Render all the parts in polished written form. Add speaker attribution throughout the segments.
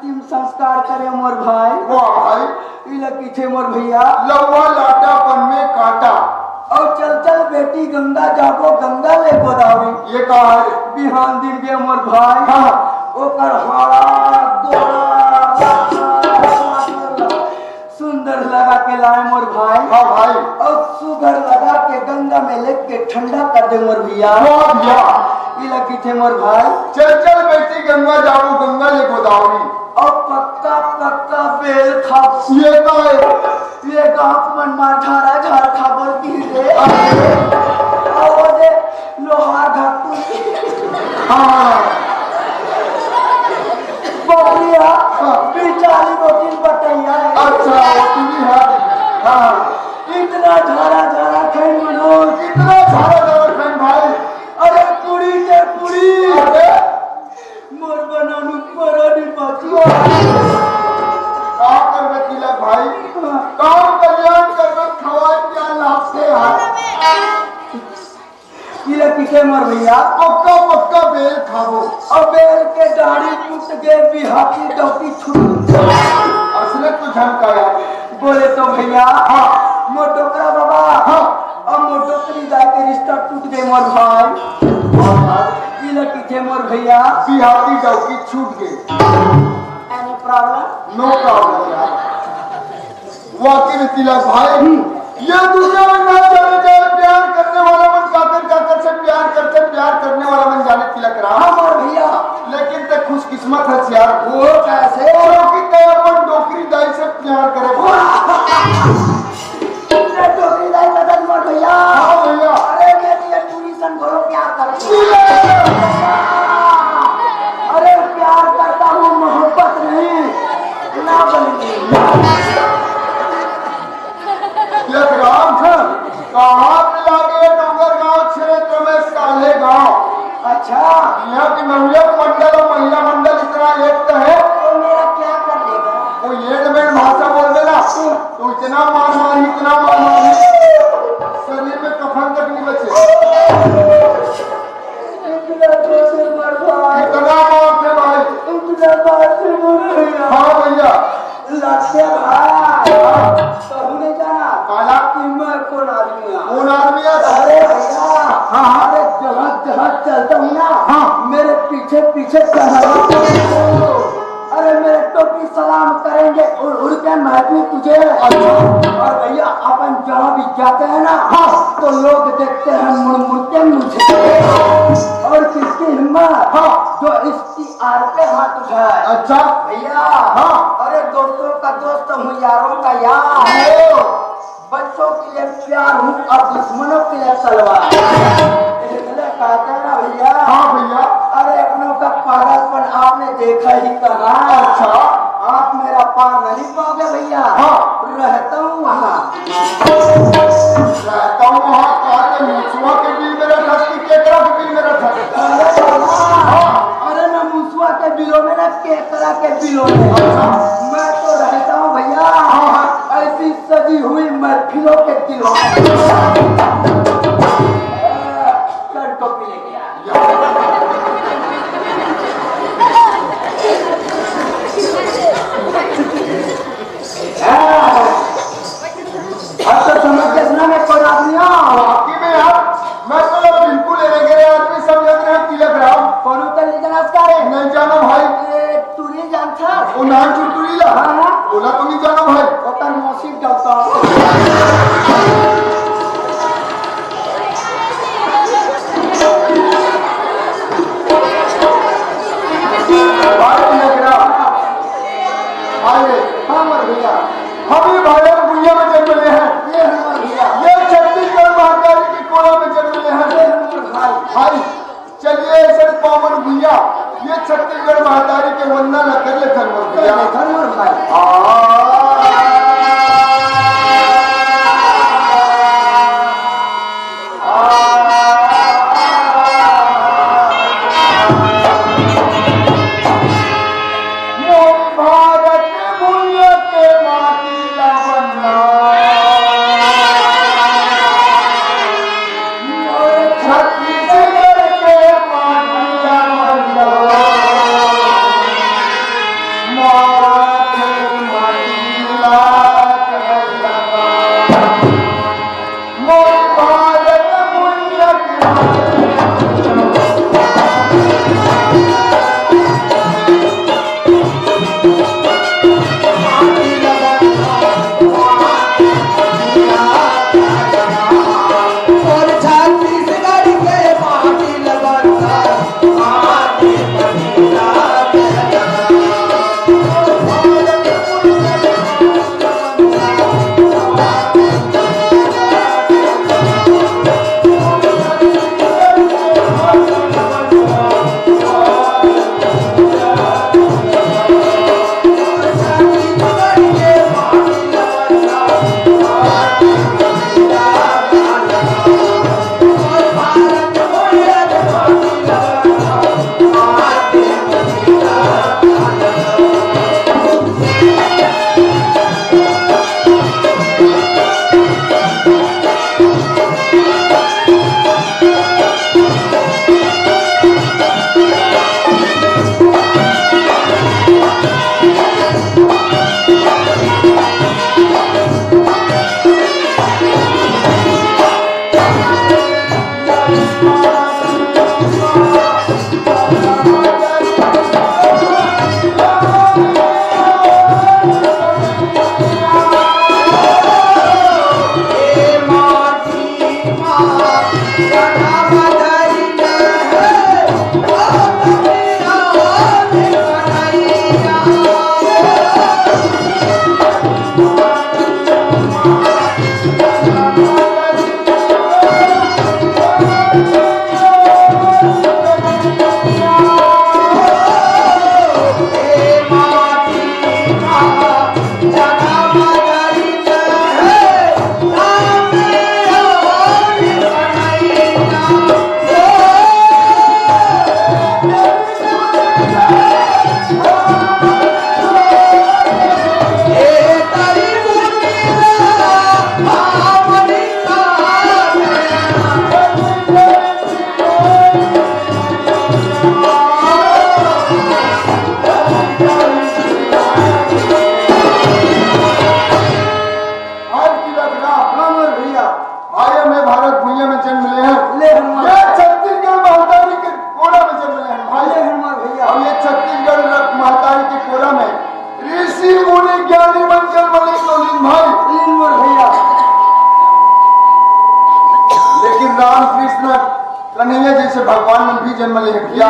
Speaker 1: अंतिम संस्कार करे मोर भाई।
Speaker 2: वाह भाई,
Speaker 1: इला पीछे मोर भैया
Speaker 2: लौवा लाटा पन में काटा।
Speaker 1: और चल चल बेटी गंगा जाबो गंगा ले गोदावरी।
Speaker 2: ये कहा है
Speaker 1: बिहान दिन के मोर भाई।
Speaker 2: हाँ
Speaker 1: ओकर हाड़ा गोड़ा सुंदर लगा के लाए मोर भाई।
Speaker 2: हाँ भाई,
Speaker 1: और सुगर लगा के गंगा में लेके ठंडा कर दे मोर भैया।
Speaker 2: वाह भैया,
Speaker 1: इला पीछे मोर भाई।
Speaker 2: चल चल बेटी गंगा जाओ गंगा ले गोदावरी।
Speaker 1: और पक्का पक्का बेल खा।
Speaker 2: ये कहा है
Speaker 1: ये गाँव मन मार झाड़ा झाड़ खाबर की रे। और वो दे लोहार घाटू
Speaker 2: हाँ
Speaker 1: बबलिया बिचारी रोटी बटैया।
Speaker 2: अच्छा होती भी है। हाँ
Speaker 1: इतना झाड़ा झाड़ा खाई मनोज।
Speaker 2: कितना सारा दवा खान भाई।
Speaker 1: अरे पूरी के पूरी
Speaker 2: अरे
Speaker 1: मोर बनानु परानी बाजी।
Speaker 2: का करबे तिलक भाई, काम कल्याण करबे खवाए क्या लाभ से हाथ।
Speaker 1: इला पीछे मोर भैया।
Speaker 2: पक्का पक्का बेल खाबो।
Speaker 1: और बेल के दाढ़ी टूट गए बिहाती डौकी छूट।
Speaker 2: असले तो झमकाया।
Speaker 1: बोले तो भैया
Speaker 2: हाँ
Speaker 1: मोटोकरा बाबा।
Speaker 2: हाँ
Speaker 1: अब मोटोकरी जाए के रिश्ता टूट गए मोर भाई। इला पीछे मोर भैया।
Speaker 2: बिहाती डौकी छूट गई।
Speaker 1: Any problem?
Speaker 2: नो प्रॉब्लम यार। वाकई में तिलक भाई, ये दुनिया में ना जाने जाए प्यार करने वाला मन काकर से प्यार करते, प्यार करने वाला मन जाने तिलक रहा।
Speaker 1: हाँ मोर भैया।
Speaker 2: लेकिन ते खुशकिस्मत है यार,
Speaker 1: वो कैसे?
Speaker 2: क्योंकि ते अपन डोकरी दाई से प्यार करे।
Speaker 1: तुमने टोकरी दाई बदल मोर भैया।
Speaker 2: हाँ भैया।
Speaker 1: अरे मेरी ये ट्यूशन करो प्यार करती। अरे प्यार करता हूँ मोहब्बत नहीं ना बनी।
Speaker 2: तिलक राम कहाँ मिला गए डोंगर गांव क्षेत्र में साले गांव।
Speaker 1: अच्छा
Speaker 2: यहाँ की नवयुवक मंडल और महिला मंडल इतना एक है।
Speaker 1: तो मेरा क्या कर लेगा?
Speaker 2: वो एक में भाषा बोल देना तो इतना मार मारी शरीर में कफन तक नहीं बचे।
Speaker 1: इतना कैसे मर भाई?
Speaker 2: इतना मौत है भाई।
Speaker 1: इतना बात से मर भैया।
Speaker 2: हाँ भैया।
Speaker 1: लगते भाई कहूँ नहीं जाना
Speaker 2: काला
Speaker 1: कि मैं कौन आदमी हूँ।
Speaker 2: कौन आदमी है?
Speaker 1: अरे भैया अरे जहाँ जहाँ चलता हूँ ना
Speaker 2: हाँ।
Speaker 1: मेरे पीछे पीछे अरे मेरे टोपी सलाम करेंगे उड़ उड़ के महफिल तुझे। और भैया अपन जहाँ भी जाते हैं ना
Speaker 2: हाँ।
Speaker 1: तो लोग देखते हैं मुड़ मुड़ के मुझे। और किसकी हिम्मत
Speaker 2: हाँ।
Speaker 1: जो इसकी आर पे हाथ उठाए।
Speaker 2: अच्छा
Speaker 1: भैया
Speaker 2: हाँ।
Speaker 1: अरे दोस्तों का दोस्त हूँ यारों का यार। बच्चों के लिए प्यार हूँ और दुश्मनों के लिए तलवार। इसलिए कहते हैं ना भैया।
Speaker 2: हाँ भैया।
Speaker 1: अरे अपनों का पागलपन आपने देखा ही कहा।
Speaker 2: अच्छा
Speaker 1: आप मेरा पार नहीं पाओगे भैया।
Speaker 2: हाँ।
Speaker 1: रहता हूँ वहाँ।
Speaker 2: रहता हूँ वहाँ का मुसुआ के बिल में रखा कि केकरा के बिल में रखा।
Speaker 1: अरे ना मुसुआ के बिलों में ना केकरा के बिलों में। मैं तो रहता हूँ भैया ऐसी सजी हुई महफिलों के दिलों में। कर टोपी लेके आ। अब तो समझ के सुना मैं कौन आदमी हूँ।
Speaker 2: बाकी में यार मैं तो बिल्कुल लेने आदमी समझ रहे हैं तिलक राम।
Speaker 1: कौन उतर लीजिए नमस्कार है।
Speaker 2: नहीं जाना भाई।
Speaker 1: तू नहीं जानता?
Speaker 2: वो नाम चुटुरी ला।
Speaker 1: हाँ
Speaker 2: बोला तो नहीं जाना भाई।
Speaker 1: ओकर मौसी डॉक्टर। भैया
Speaker 2: हम ही भाई बुढ़िया में जन्म ले हैं।
Speaker 1: ये हमारा भैया
Speaker 2: ये छत्तीसगढ़ महाकाली की कोला में जन्म ले हैं।
Speaker 1: ये हमारा भाई।
Speaker 2: भाई चलिए सर पावन भैया ये छत्तीसगढ़ महाकाली के वंदना न कर ले धर्म भैया।
Speaker 1: धर्म भाई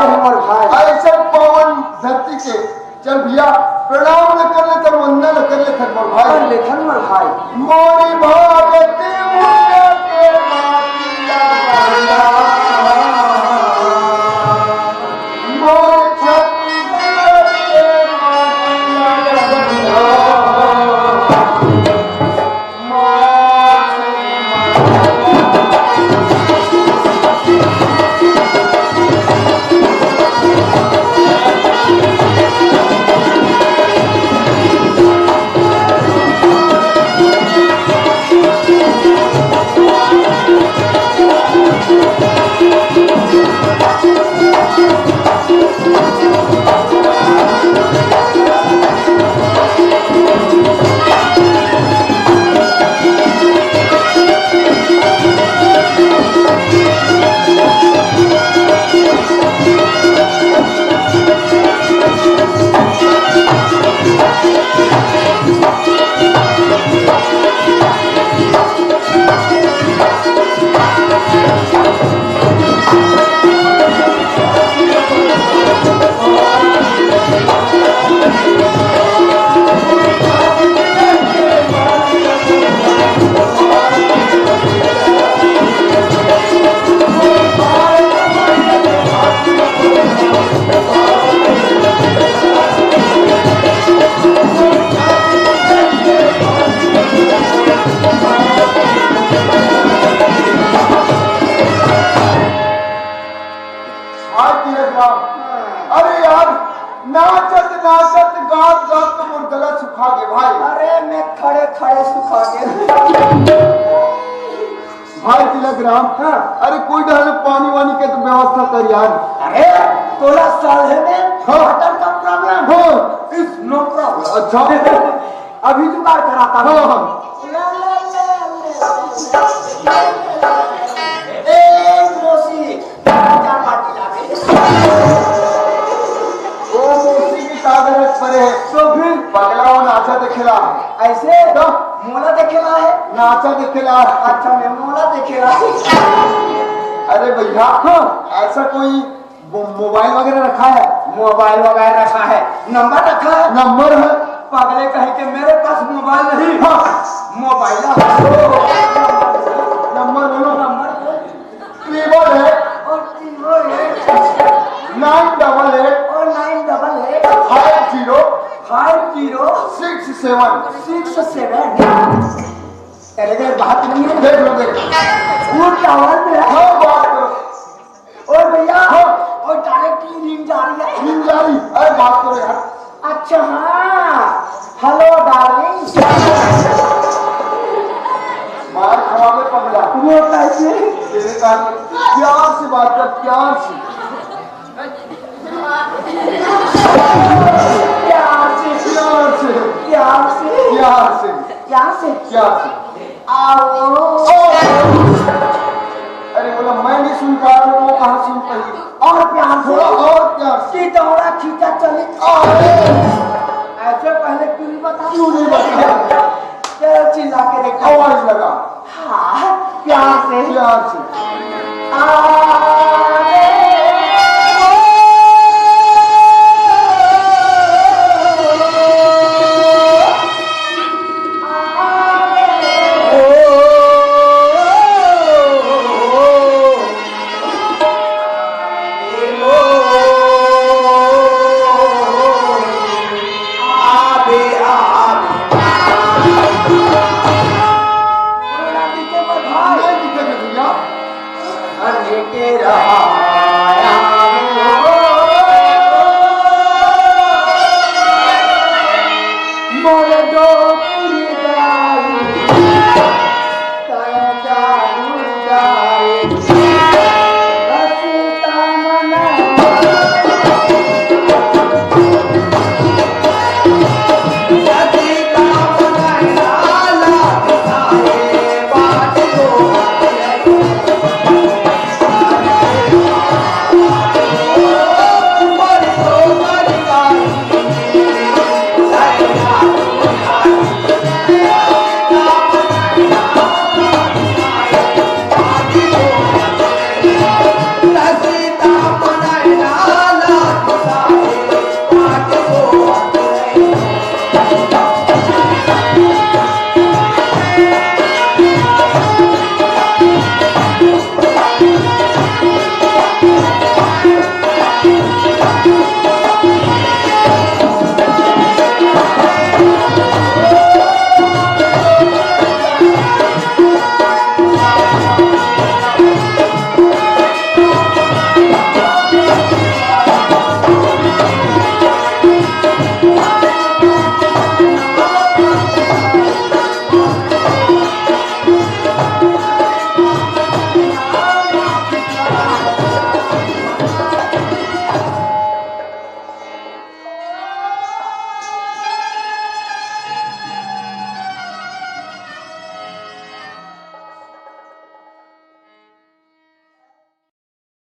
Speaker 1: है मोर भाई।
Speaker 2: ऐसा पवन धरती के चल भैया प्रणाम न कर ले तर वंदना न कर ले थर मोर भाई
Speaker 1: लेखन मोर भाई
Speaker 2: मोरी भागते मुझे के मातिया बाला मोर छत्तीसगढ़ के मातिया अरे यार नाचत नाचत गात गात तो मोर गला सुखा गए भाई
Speaker 1: अरे मैं खड़े खड़े सुखा गए
Speaker 2: भाई तिलक राम अरे कोई ढंग पानी वानी के तो व्यवस्था कर यार
Speaker 1: अरे तोला साले में वाटर का प्रॉब्लम
Speaker 2: हो
Speaker 1: इस नो प्रॉब्लम
Speaker 2: अच्छा
Speaker 1: अभी जुगाड़ कराता हूँ एक मोसी चार बाटी लाके
Speaker 2: वो मूर्ति की कागज परे तो फिर पगला वो नाचा देखेला
Speaker 1: ऐसे तो मोला देखेला है
Speaker 2: नाचा देखेला
Speaker 1: अच्छा मैं मोला देखेला
Speaker 2: अरे भैया ऐसा कोई मोबाइल वगैरह रखा है
Speaker 1: मोबाइल वगैरह रखा है नंबर रखा है
Speaker 2: नंबर है
Speaker 1: पगले कहे कि मेरे पास मोबाइल नहीं मोबाइल
Speaker 2: नंबर बोलो
Speaker 1: नंबर
Speaker 2: ट्रिपल है
Speaker 1: और
Speaker 2: 988
Speaker 1: और 988
Speaker 2: 50 67
Speaker 1: 67 अरे देर बात नहीं है
Speaker 2: देख लो देख
Speaker 1: वो टावर में है
Speaker 2: हाँ बात करो
Speaker 1: और भैया और डायरेक्टली रिंग जा रही है
Speaker 2: नींद जा रही अरे बात करो यार
Speaker 1: अच्छा हाँ हेलो डार्लिंग
Speaker 2: मार खवावे पगला
Speaker 1: वो कैसे
Speaker 2: तेरे कान में प्यार से बात कर प्यार से
Speaker 1: प्यार से
Speaker 2: प्यार से
Speaker 1: प्यार से
Speaker 2: प्यार से
Speaker 1: प्यार से
Speaker 2: प्यार से
Speaker 1: आओ
Speaker 2: अरे बोला मैं नहीं सुन पा रहा वो कहाँ सुन पाई
Speaker 1: और प्यार
Speaker 2: थोड़ा
Speaker 1: से
Speaker 2: और प्यार से
Speaker 1: की दौड़ा खींचा चली ऐसे पहले क्यों नहीं बता
Speaker 2: क्यों नहीं बताया
Speaker 1: चलो चिल्ला के देखो
Speaker 2: आवाज लगा
Speaker 1: हाँ प्यार से
Speaker 2: प्यार से
Speaker 1: आ